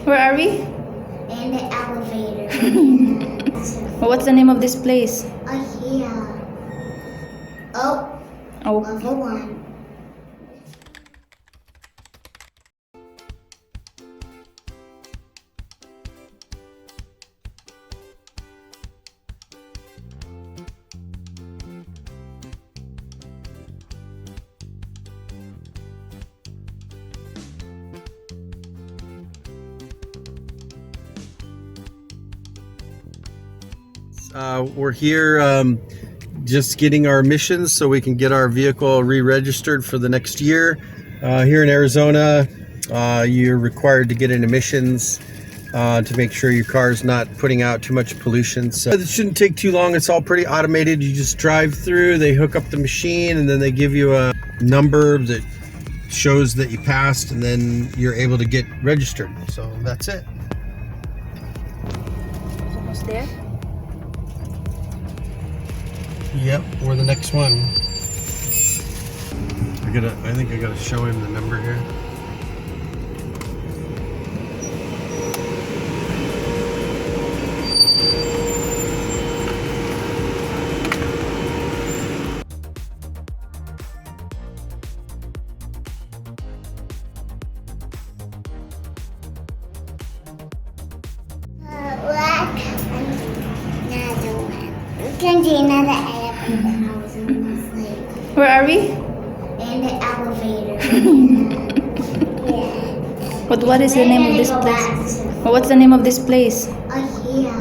Where are we? In the elevator. Well, what's the name of this place? iKEA. Oh, Oh. level 1. We're here just getting our emissions so we can get our vehicle re-registered for the next year. Here in Arizona, you're required to get an emissions to make sure your car is not putting out too much pollution. So it shouldn't take too long. It's all pretty automated. You just drive through, they hook up the machine, and then they give you a number that shows that you passed, and then you're able to get registered. So that's it. Almost there. Yep, we're the next one. I think I gotta show him the number here. Look, another one. We can do another elevator. Where are we? In the elevator. Yeah. But what is the name of this place? Well, what's the name of this place? iKEA.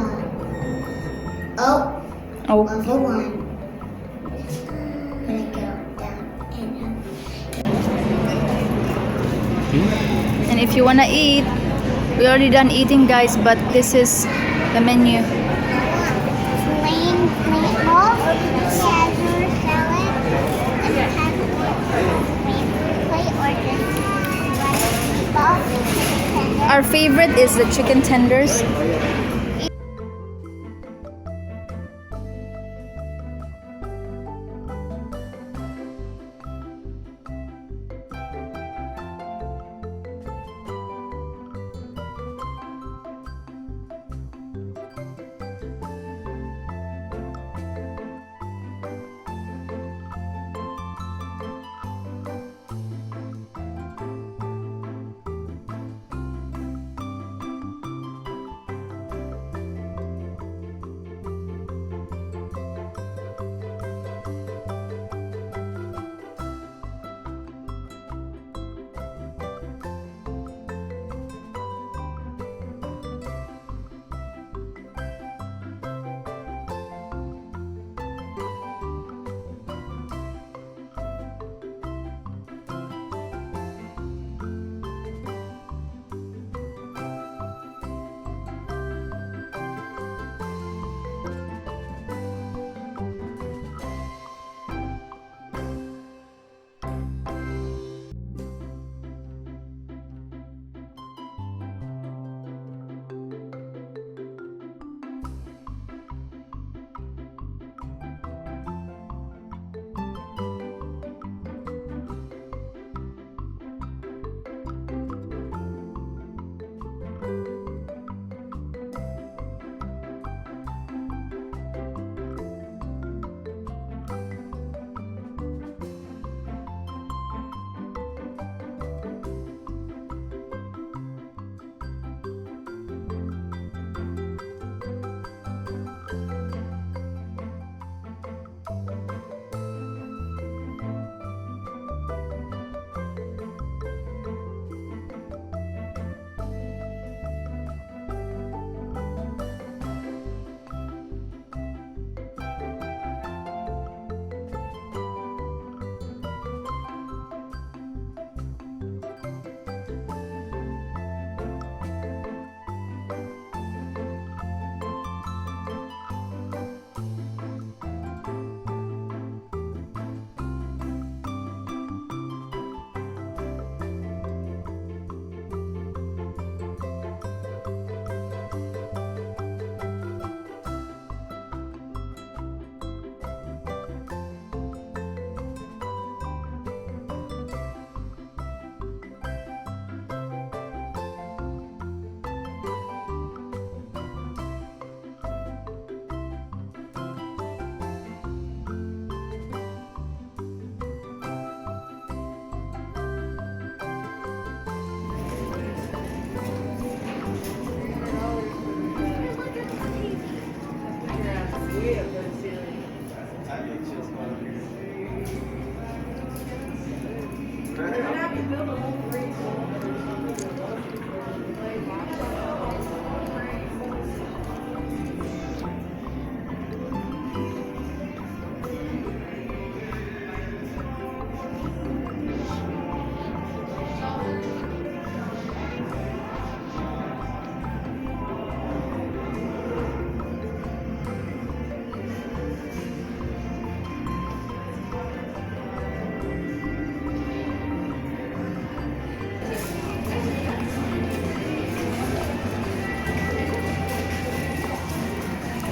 Oh, Oh. level 1. I'm gonna go down and And if you wanna eat, we already done eating, guys, but this is the menu. plain meatballs, Caesar salad, and plate or meatballs. Our favorite is the chicken tenders.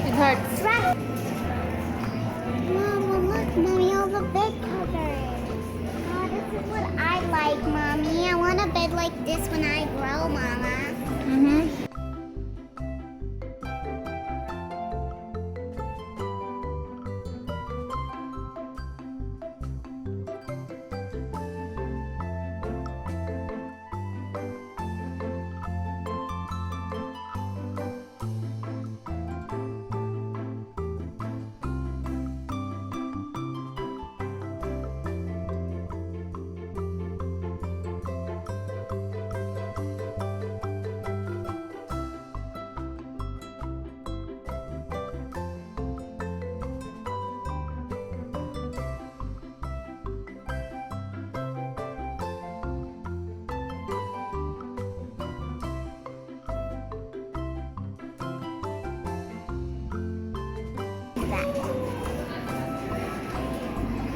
It hurts. Right. Mama, look, Mommy, all the bed covers. Oh, this is what I like, Mommy. I want a bed like this when I grow, Mama. Mm-hmm.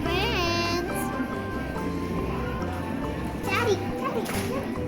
Friends. Daddy, Daddy, Daddy.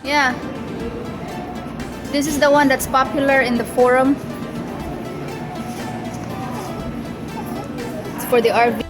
Yeah. This is the one that's popular in the forum. It's for the RV.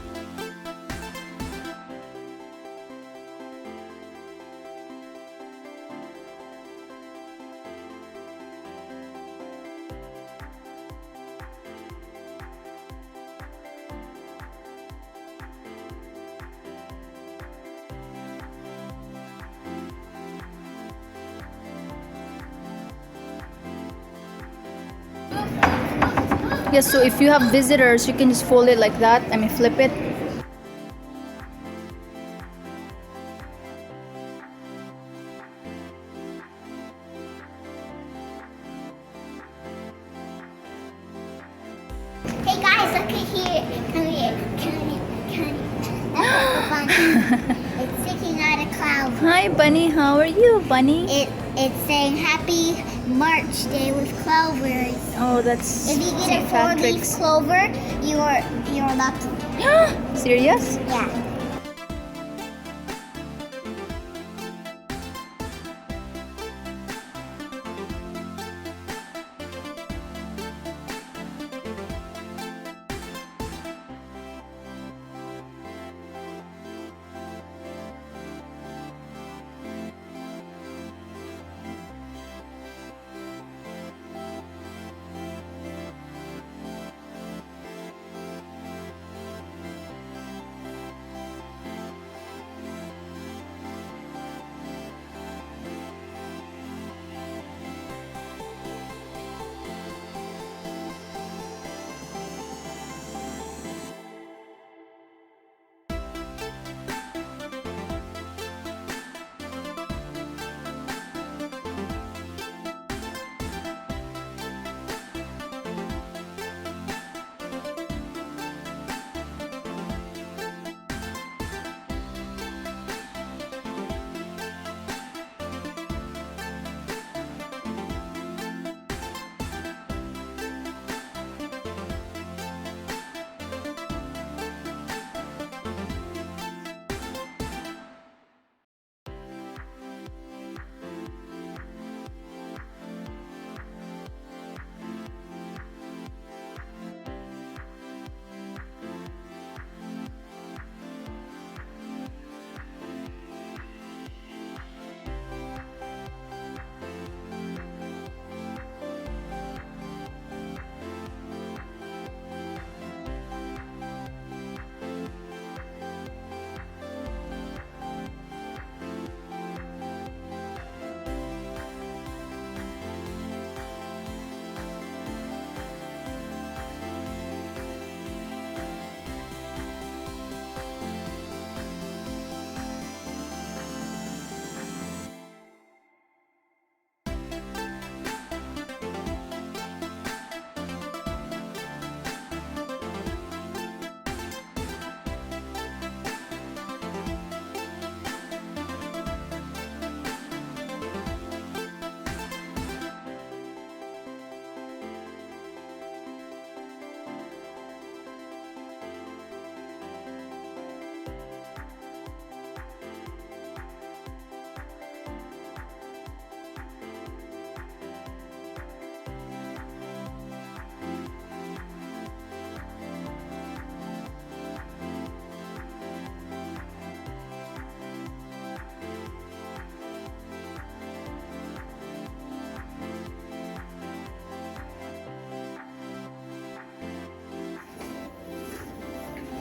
Yes, so if you have visitors, you can just fold it like that. I mean, flip it. Hey guys, look at here. Come here. Come here. Come here. That's a bunny. It's sticking out of clouds. Hi, Bunny. How are you, Bunny? It's saying Happy March Day with clovers. Oh, that's If you get St. a 4 leaf Patrick's. clover, you're lucky. Serious? Yeah.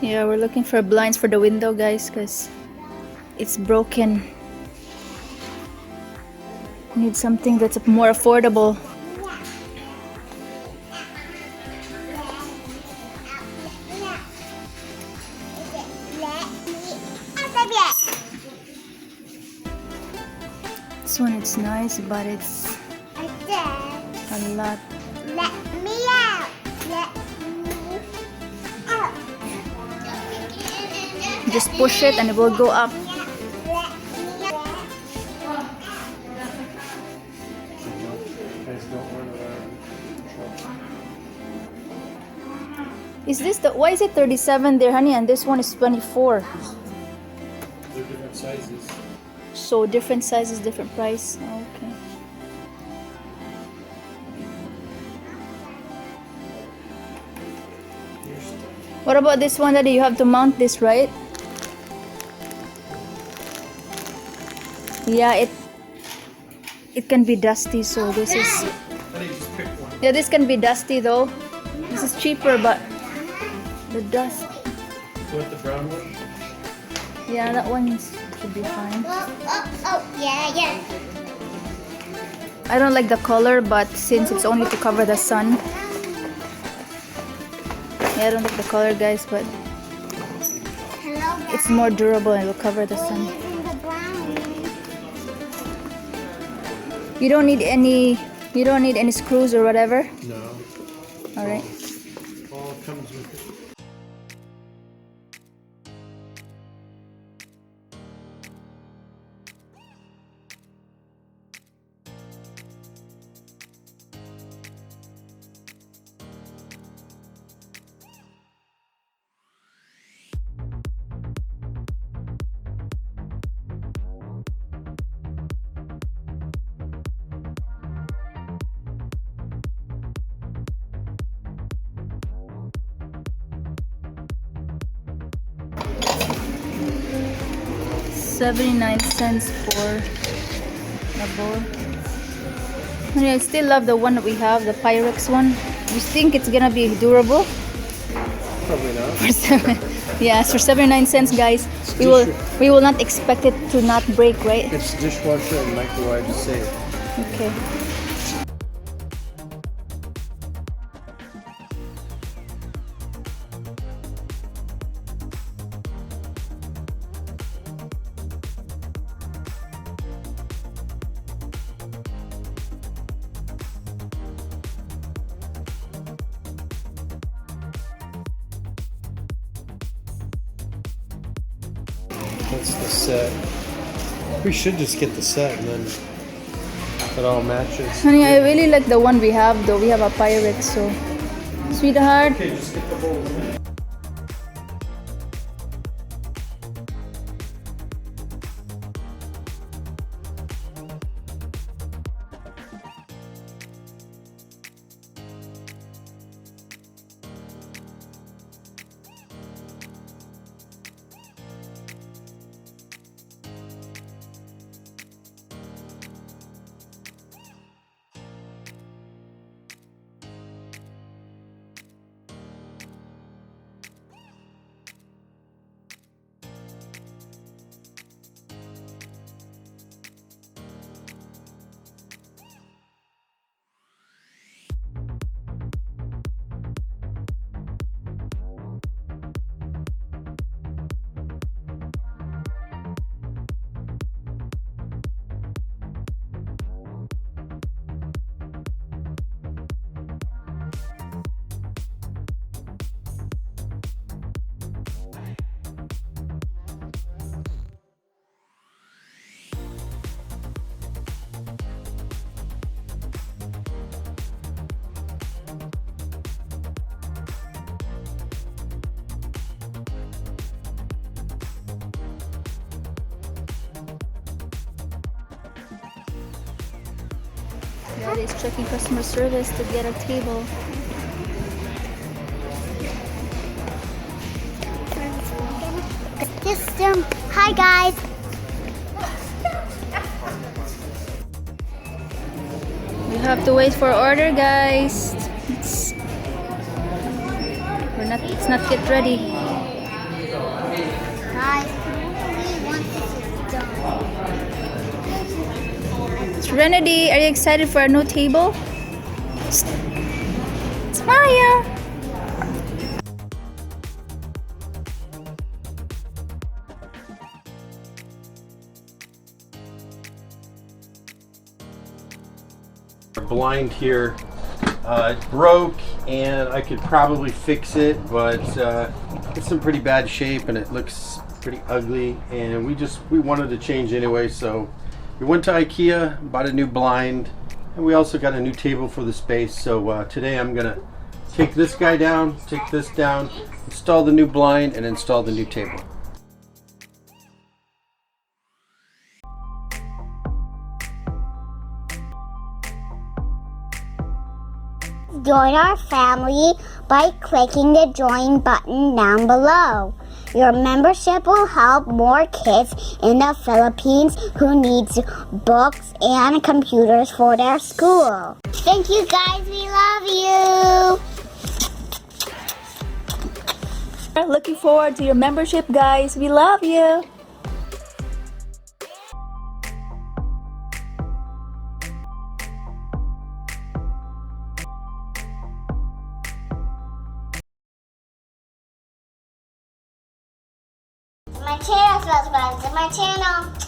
Yeah, we're looking for blinds for the window, guys, because it's broken. Need something that's more affordable. This one, it's nice, but it's a lot. Let me out. Let me out. Just push it and it will go up. Is this the, why is it 37 there, honey, and this one is 24? They're different sizes. So different sizes, different price. Okay. What about this one, Daddy? You have to mount this, right? Yeah, it can be dusty, so this is... Honey, just pick one. Yeah, this can be dusty though. This is cheaper, but the dust... You want the brown one? Yeah, that one should be fine. Yeah. I don't like the color, but since it's only to cover the sun. Yeah, I don't like the color, guys, but Hello, guys. it's more durable and it will cover the sun. The brown. You don't need any screws or whatever. No. All right. All comes with it. $0.79 for a bowl. Honey, I still love the one that we have, the Pyrex one. You think it's gonna be durable? Probably not. Yeah, for 79 cents, guys. We will not expect it to not break, right? It's dishwasher and microwave safe. Okay. That's the set. We should just get the set and then it all matches. Honey, I really like the one we have, though. We have a Pyrex, so... Sweetheart, Okay, just get the bowl. Daddy is checking customer service to get a table. Hi, guys. We have to wait for order, guys. It's not yet ready. Trinity, are you excited for a new table? Smile! Blind here, it broke and I could probably fix it, but it's in pretty bad shape and it looks pretty ugly, and we wanted to change anyway, so we went to iKEA, bought a new blind, and we also got a new table for the space. So today I'm gonna take this guy down, take this down, install the new blind, and install the new table. Join our family by clicking the join button down below. Your membership will help more kids in the Philippines who needs books and computers for their school. Thank you guys, we love you. Looking forward to your membership, guys. We love you. My channel, my channel.